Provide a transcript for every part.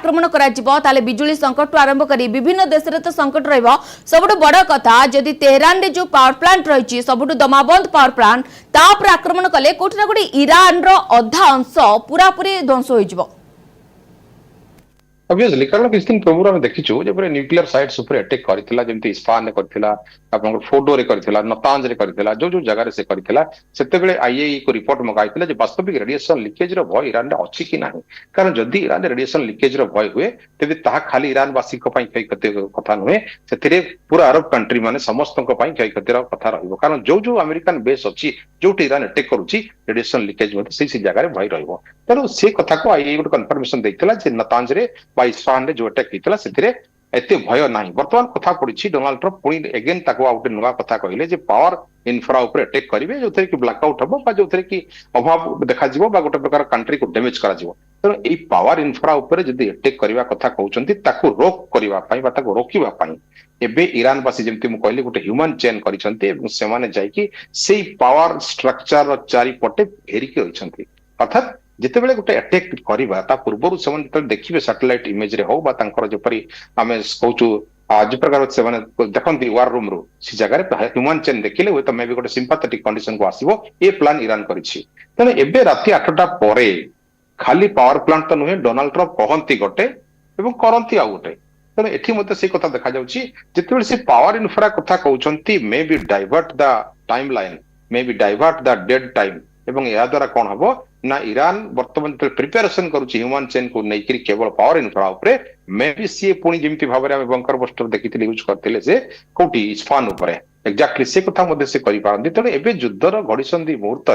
आक्रमण कर बिजुली संकट आरंभ कर विभिन्न देश में तो संकट रबुठ बड़ कथा जदि तेहरान रे जो पावर प्लांट रही सबुठ दमाबंद पावर प्लांट तापर आक्रमण कले कोठी ना कोठी ईरान रो अधा अंश पूरा पूरी ध्वंस हो ऑब्वियसली कारण किसी दिन पूर्व आम देखीचु न्यूक्लियर साइट्स उपर अटैक करथिला जेमति इस्फान करथिला आपन फोर्डो रे करथिला नतांज रे करथिला जो जगह से करथिला सेते बेले आईएई को रिपोर्ट मगाइथिला जे वास्तविक रेडिएशन लीकेज रो भय ईरान रे अछि कि नाही कारण जदि ईरान रे रेडिएशन लीकेज रो भय हुए तेबे ताहा खाली ईरान वासी को पई क्षय कथा नुहे सेतिरे पूरा अरब कंट्री माने समस्त को पई क्षय क्षतिर कथा रहइबो कारण जो अमेरिकन बेस अछि जो ईरान अटैक करूची रेडिएशन लीकेज मते से जगह रे भय रहइबो तेनु से कथा को आईएई को कंफर्मेशन देथिला जे नतांज रे इस्फान जो अटैक होता से एते भय ना बर्तमान कथा पड़ी डोनाल्ड ट्रम्प पुणी एगेन गोटे नुआ कथा कहले जे पावर इनफ्रा उपर अटैक करेंगे जो कि ब्लैकआउट हम जो कि अभाव देखा गोटे प्रकार कंट्री को डैमेज करा तेणु यही पावर इनफ्रा उपर जदि अटैक करने कथा कहते रोक करने रोकवा एबे ईरान बासी जमती मु कहली गोटे ह्यूमन चेन से पावर स्ट्रक्चर चारिपटे घेरिकी रही अर्थात जितेबेले गोटे अटैक करवा ता पूर्व से देखिए सैटेलाइट इमेज रे हो जपरी आम कहूँ जो प्रकार से देखते वार रूम रू से जगह ह्यूमन चेन देखिले हुए मे भी गोटे सिंपाथेटिक कंडीशन को आसो ये प्लान ईरान तेणु एबे राति 8टा परे खाली पावर प्लांट तो नुहे डोनाल्ड ट्रम्प कहती गोटे करती आउ गोटे तेणु एठी मते से कथा देखा जाउची जितेबेले से पावर इनफ्रा कथा कहउचंती may be divert the timeline may be divert the dead time एवं या द्वारा कौन हम ना ईरान बर्तमान प्रिपेरेसन करुच्ची ह्यूमन चेन को लेकर केवल पावर इनफ्रा उपरे मे भी सी पुणी जमी भाव में बंकर बस्टर देखी यूज करते से कौटी इस्फान उपरे एक्जाक्टली से कथा मध्य से करिपारंती तेणु एबे युद्धर घड़ीसंधि मुहूर्त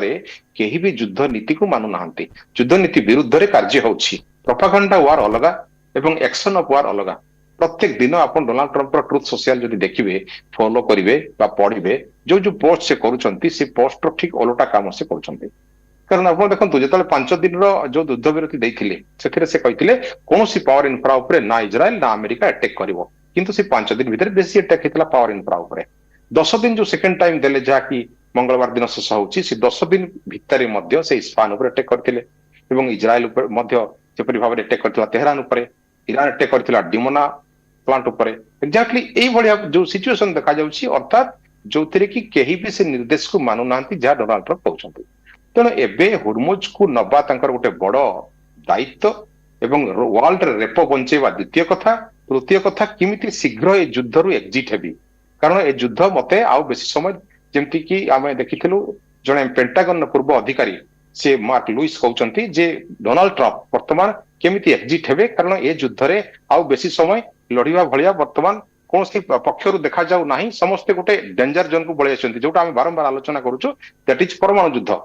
केही भी युद्ध नीति को मानु नाहंती युद्ध नीति विरुद्ध रे कार्य होउछि प्रोपागेंडा वार अलगा एवं एक्शन ऑफ वार अलगा प्रत्येक दिन आप डोनाल्ड ट्रम्प ट्रुथ सोशल जदि देखिए फॉलो करेंगे पढ़े जो पोस्ट से करुँच से पोस्ट ठीक ओलटा काम से करुँच कारण आप देखो जो 5 दिन जो युद्ध विरति देते से कहते कौन पावर इनफ्रा उपरे ना इज्राएल ना अमेरिका अटैक करिवो किंतु से 5 दिन भीतर बेसी अटैक होता पावर इनफ्रा उपरे 10 दिन जो सेकेंड टाइम देले जहाँकि मंगलवार दिन शेष होची से 10 दिन भितर मध्य से इस्फान उपर अटैक करथिले एवं इज्राएल उपर मध्य जेपरि भाव अटैक करथिला तेहरान उपरे ईरान अटैक करथिला डिमोना प्लांट उपरे एक्जाक्टली एई भलिया जो सिचुएशन देखा जाउची अर्थात जोथिरे कि केही भी से निर्देश को मानु नांती जा डोनाल्ड ट्रम्प कहउछंती तेणु एबे हुरमुज को नबा तांकर गोटे बड़ दायित्व एवं वर्ल्ड रेप बंचेवा द्वितीय कथा तृतीय कथा किमिति शीघ्र ए युद्ध रु एक्जिट हेबी कारण ए युद्ध मते आउ बेसी समय जेमति कि आमे देखिथिलु जणे पेंटागन पूर्व अधिकारी से मार्क लुइस कहउछंती जे डोनाल्ड ट्रम्प वर्तमान केमिति एक्जिट हेबे कारण ए युद्ध रे आउ बेसी समय लड़िवा भलिया वर्तमान कौन पक्षर देखा जाऊ ना समस्ते गोटे डेंजर जोन को बड़ी आछंती जोटा आम बारंबार आलोचना करूछु दैट इज परमाणु युद्ध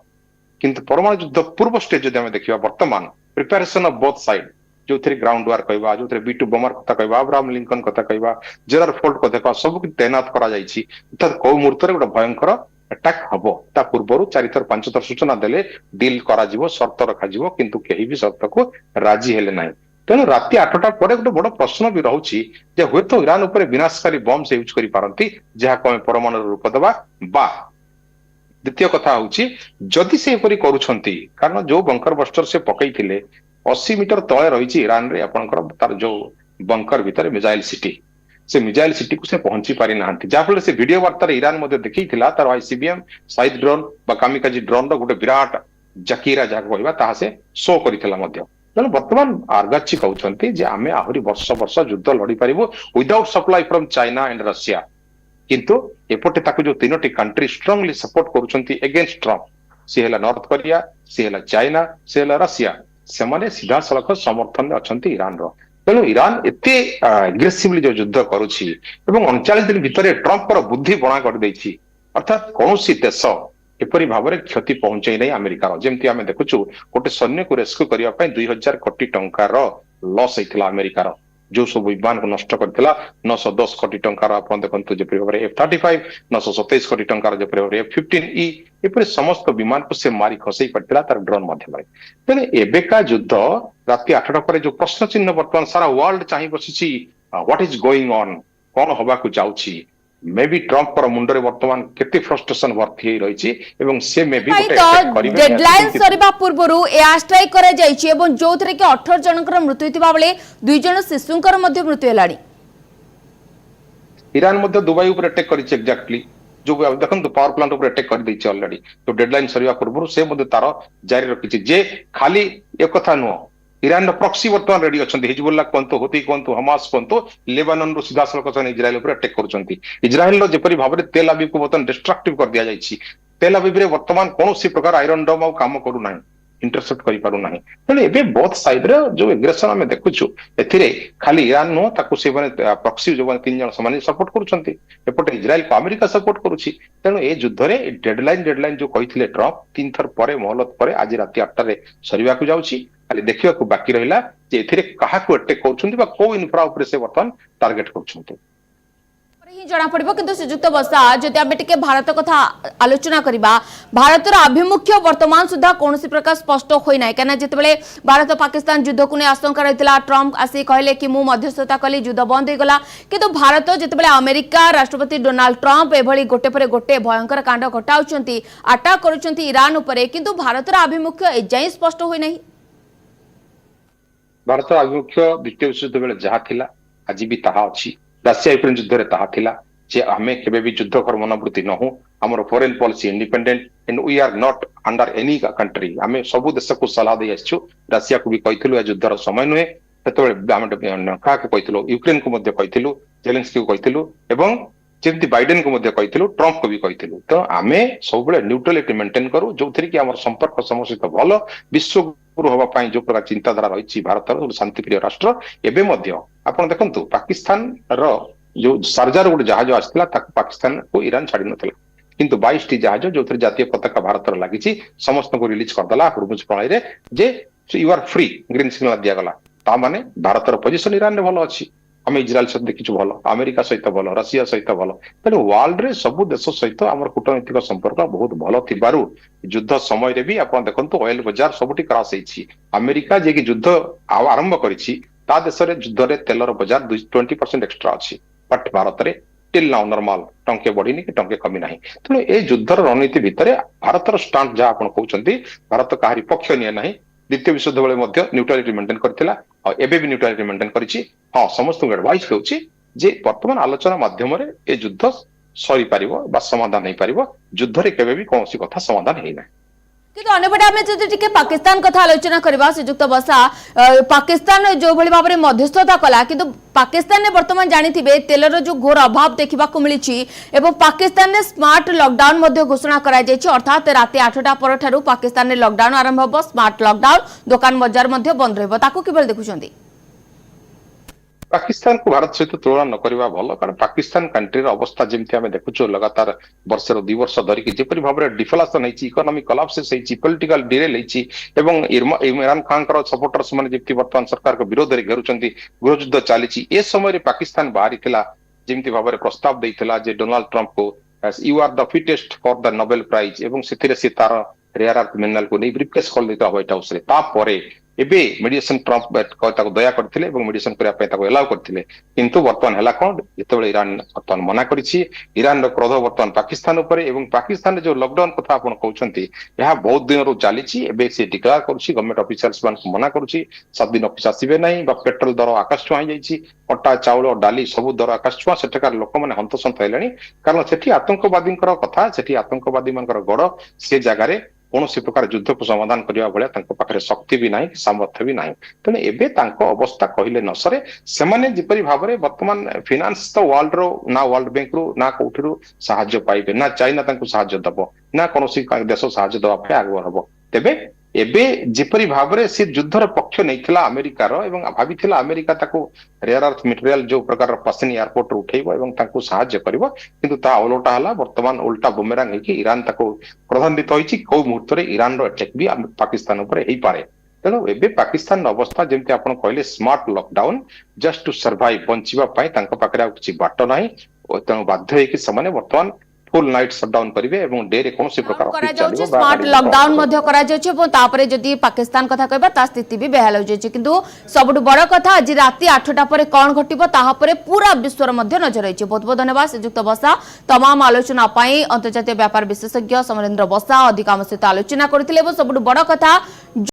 किंतु परमाणु युद्ध पूर्व स्टेज जदि आम देखा वर्तमान प्रिपेरेसन ऑफ बोथ साइड जो ग्राउंड वार कहवा जो B2 बोमर कथा कहवा अब्राहम लिंकन कथा कहवा जेरार फोर्ट को देखा सब तैनात करा जायछि अर्थात कौ मुहूर्त गोटे भयंकर अटैक हबो ता पूर्व 4 थर 5 थर सूचना देले डील करा जिवो शर्त रखा जिवो किंतु केही भी शर्त को राजी हेले नाही तेणु राति 8टा पर गोटे बड़ प्रश्न भी रहुछि जे हुए तो ईरान उपर विनाशकारी बम से यूज करि पारंती जहा को परमाणु रूप देबा बा द्वितीय कथा होछि जदि से एपरि करूछंती कारण जो बंकर बस्टर से पकईथिले 80 मीटर तळे रहिछि ईरान रे आपनकर तार जो बंकर भीतर मिसाइल सिटी से मिसाइल सिटी को से पहुंची पारि नांती जाफल से वीडियो वार्ता ईरान मध्ये देखैथिला तार आईसीबीएम साइड ड्रोन बा कामिकाजी ड्रोन रो गोटे विराट जकीरा जा कहबा ताहा से शो करिथिला मध्ये तेणु बर्तमान आर्गाची कहते जे आमे आहरी वर्ष वर्ष युद्ध लड़ी पारिबो without supply from China and Russia किंतु एपटे ताकू जो 3टी कंट्री स्ट्रांगली सपोर्ट करूछंती अगेंस्ट ट्रम्प सी हेला नॉर्थ कोरिया सी हेला चाइना सी हेला रशिया से माने सीधा सड़क समर्थन में अछंती ईरान रो तेणु ईरान एते एग्रेसिवली जो युद्ध करूछि एवं 39 दिन भितर ट्रम्प रो बुद्धि बणा कर दैछि अर्थात कौनसी देश एपरी भाव में क्षति पहुंचाई नहीं अमेरिकार जमती आम देखुचु गोटे सैन्य को रेस्क्यू करने 2000 कोटी टंकार लॉस होता अमेरिकार जो सब विमान को नष्ट करथिला 910 कोटी टंकार आपण देखंतु जेपरि भाबरे F-35 927 कोटी टंकार जेपरि भाबरे F-15E एपरि समस्त विमान को से मारी खसई पड़तिला तार ड्रोन माध्यम रे तेने एबेका युद्ध राति 8टा पर जो प्रश्न चिन्ह वर्तमान सारा वर्ल्ड चाहि बसिछि व्हाट इज गोइंग ऑन कौन हवा को जाउछि मे बी ट्रम्प मुंडरे वर्तमान केते फ्रस्ट्रेशन भर्ती रही एवं से मे बी भाई तो डेडलाइन सरीबा पूर्वरु एयर स्ट्राइक करा जायछि एवं जोथरे कि 18 जनकर मृत्यु थिबा बेले 2 जन शिशुंकर मध्य मृत्यु हेलानी। ईरान मध्य दुबई ऊपर अटैक करिछ एक्जेक्टली जो देखो पावर प्लांट ऊपर अटैक कर देछि ऑलरेडी तो डेडलाइन सरीबा पूर्वरु से मध्य तार जारी रखिछि जे खाली एक कथा नुह ईरान प्रॉक्सी वर्तमान रेडी अछंती हिजबुल्लाह कोंतो होती कोंतो हमास कोंतो लेबानन रो सीधा सलक इजराइल ऊपर अटैक करूछंती इजराइल रो जेपरि भाबरे तेल अवीव को वर्तमान डिस्ट्रक्टिव कर दिया जायछि तेल अवीव रे वर्तमान कोनोसी प्रकार आयरन डोम आ काम करू नाही इंटरसेप्ट करि पारु नाही तेने एबे बोथ साइड रे जो एग्रेशन हमें देखुछु एथिरे खाली ईरान नो ताकू से माने प्रॉक्सी जो माने तीन जन समान सपोर्ट करूछंती एपटे इजराइल को अमेरिका सपोर्ट करूछि तेनु ए युद्ध रे डेडलाइन जो कहिथिले ट्रम्प तीन थर परे मोहलत परे आज राति 8 रे सरीवा को जाउछि खाली देखिबा को बाकी रहिला जे एथिरे काहा को अटैक करूछंती बा को इन्फ्रा ऊपर से वर्तमान टारगेट करूछंती ही जना पड़िबो किंतु श्रीजुक्त बसा जदि आमे टिके भारत कथा आलोचना करिबा भारतर आभिमुख्य वर्तमान सुधा कोनोसी प्रकार स्पष्ट होई नै केना जेतेबेले भारत पाकिस्तान युद्ध को ने आशंका रहितला ट्रम्प आसी कहले कि मु मध्यस्थता कली युद्ध बंद हो गला किंतु भारत जेतेबेले अमेरिका राष्ट्रपति डोनाल्ड ट्रम्प एभली गोटे परे गोटे भयंकर कांड घटाउचंती अटैक करूचंती ईरान उपरे किंतु भारतर आभिमुख्य एजाई स्पष्ट होई नै। भारत आभिमुख्य द्वितीय विश्व बेले जहा थिला आज भी ताहा अछि रशिया यूक्रेन युद्ध रे ताहा थिला जे हमें केबे भी युद्ध कर मनोवृत्ति न हो हमर foreign policy independent and we are not under any country हमें सब देश को सलाह दे आछू रशिया को भी कहिथिलु युद्धर समय नुहे सेतबेले हम का के कहिथिलु यूक्रेन को मध्ये कहिथिलु जेलेंस्की को कहिथिलु एवं जेमती बाइडेन को मध्ये कहिथिलु ट्रम्प को भी कहिथिलु तो हमें सब बेले न्यूट्रलिटी मेंटेन करू जोथरि कि हमर संपर्क समस्त भलो विश्व गुरु होबा पई जो प्रकार चिंताधारा रही भारत शांति प्रिय राष्ट्र एबे मध्ये आपण देखंतु पाकिस्तान रो जो सार्जार गोटे जहाज आसला पाकिस्तान को ईरान छाड़ी नथिला किंतु 22 टी जहाज जो जातीय पताका भारत लागी समस्त को रिलीज करदेला हुरमुज प्रणाली रे जे यू आर फ्री ग्रीन सिग्नल दिया गला ता माने भारत रो पोजीशन ईरान रे भलो अछि आम इजराइल सहित देखिछु भलो अमेरिका सहित भलो रशिया सहित भलो तेणु वर्ल्ड रे सबु देश सहित आम कूटनैतिक संपर्क बहुत भलो थिबारु युद्ध समय रे भी आपण देखंतु ऑयल बाजार सबुटी क्रॉस हेछि अमेरिका जे कि युद्ध आरंभ करिछि ता देश रे युद्ध रे तेलर बाजार 20% एक्स्ट्रा अछि बट भारत रे टिल नाउ नॉर्मल टंके बढ़िनी कि टंके कमी नाही तेणु ए युद्धर रणनीति भितर भारतर स्टांड जहा आपण कहउचंती भारत काहरी पक्ष निया नाही द्वितीय विश्व युद्ध बेले मध्ये न्यूट्रलिटी मेंटेन करथिला और एबे भी न्यूट्रलिटी मेंटेन करिछि हां समस्त एडवाइस होउछि जे वर्तमान आलोचना माध्यम रे ए युद्ध सरी पारिबो बा समाधान नै पारिबो युद्ध रे केबे भी कोनोसी कथा समाधान हेइ नै किंतु अन्यपटे आम जब पाकिस्तान कथा आलोचना करबा श्रीजुक्त बसा पाकिस्तान जो भली भाव में मध्यस्थता कला किंतु पाकिस्तान ने वर्तमान जानिथिबे तेलर जो घोर अभाव देखा मिली एवं पाकिस्तान ने स्मार्ट लॉकडाउन मध्य घोषणा करा जायछि अर्थात राति 8टा पर ठारू पाकिस्तान ने लॉकडाउन आरंभ हो स्मार्ट लॉकडाउन दुकान बजार मध्य बंद रहबो ताकू किबल देखुछंती पाकिस्तान को भारत सहित तुलना न करवा भल कारण पाकिस्तान कंट्री अवस्था जमी आम देखुଛୁ लगातार वर्ष 2 वर्ष धरिकी जेपरि भाव में डिफलेशन होती इकोनॉमिक कोलैप्स होती पॉलिटिकल डिरेल होती इमरान खान सपोर्टर्स मैंने जमी वर्तमान सरकार को विरोध में घेरुंट गृहयुद्ध चली ए समय पाकिस्तान बाहरी जमी भाव में प्रस्ताव देता जे डोनाल्ड ट्रम्प को you are the fittest for the Nobel prize एवं से तार रेयर अर्थ मिनरल को नहीं ब्रीफकेस खोल देता व्हाइट हाउस रे तापरे एबे मेडिएशन ट्रम्प ताको दया करथिले एवं मेडिएशन करिया पे ताको एलाउ करथिले किंतु वर्तमान हला कोन जेतेबेले ईरान वर्तमान मना करिछि ईरान रो क्रोध वर्तमान पाकिस्तान ऊपर एवं पाकिस्तान जो लॉकडाउन कथा आपण कहउछंती यहा बहुत दिन रो चालीछि एबे से डिक्लेयर करूछि गवर्नमेंट ऑफिशियल्स मान मना करूछि 7 दिन ऑफिस आसीबे नै बा पेट्रोल दर आकाश छुआ जाइछि अटा चाउल डाली सब दर आकाश छुआ सेठकार लोक माने हंतसंत हेलेनी कारण सेठी आतंकवादी कथा सेठी आतंकवादी मानकर गड़ से जगह रे कौन प्रकार युद्ध को समाधान करने भाया शक्ति भी नहीं सामर्थ्य भी नहीं तेणु एबे अवस्था कहले न सरे सेमाने जिपरि भाव में वर्तमान फिनान्स तो वर्ल्ड रो ना वर्ल्ड बैंक रू ना कौठिरू साहाय्य पाइबे ना चाइना तांको साहाय्य दबो ना कोनोसी देश साहाय्य दबा पे आगो हबो तेबे एबे जिपरि भाव में से युद्धर पक्ष नहीं अमेरिकार एवं भाभी अमेरिका ताको रेयर अर्थ मटेरियल जो प्रकार पश्चिम एयरपोर्ट उठेब एवं ताको साहाय्य करिवो किंतु ता ओलटा हला वर्तमान उल्टा बुमेरांग हेकि ईरान ताको प्रधानित होइछि को मुहूर्त रे ईरान रो अटैक भी पाकिस्तान ऊपर हेई पारे तेणु एबे पाकिस्तान अवस्था जमती आपण कहले smart lockdown just to survive बंचिबा पई तांको पाकरे किछि बाट नाही तेणु बाध्य हेकि समाने वर्तमान फुल नाइट शटडाउन करिवे एवं डे रे कोनोसी प्रकार करा ऑफिस जाउछि चलिबो बा स्मार्ट गाड़ी लॉकडाउन मटर मध्य करा जाउछि एवं तापरे जदि पाकिस्तान कथा कहबा ता स्थिति भी बेहाल हो जाउछि किंतु सबटु बड़ कथा आज राति 8टा परे कोन घटिबो ताहा परे पूरा विश्वर मध्य नजर रहिछि। बहुत बहुत धन्यवाद श्रीजुक्त बसा तमाम आलोचना पाई अंतर्जातीय व्यापार विशेषज्ञ समरेंद्र बसा अधिकांश सहित आलोचना करथिले एवं सबटु बड़ कथा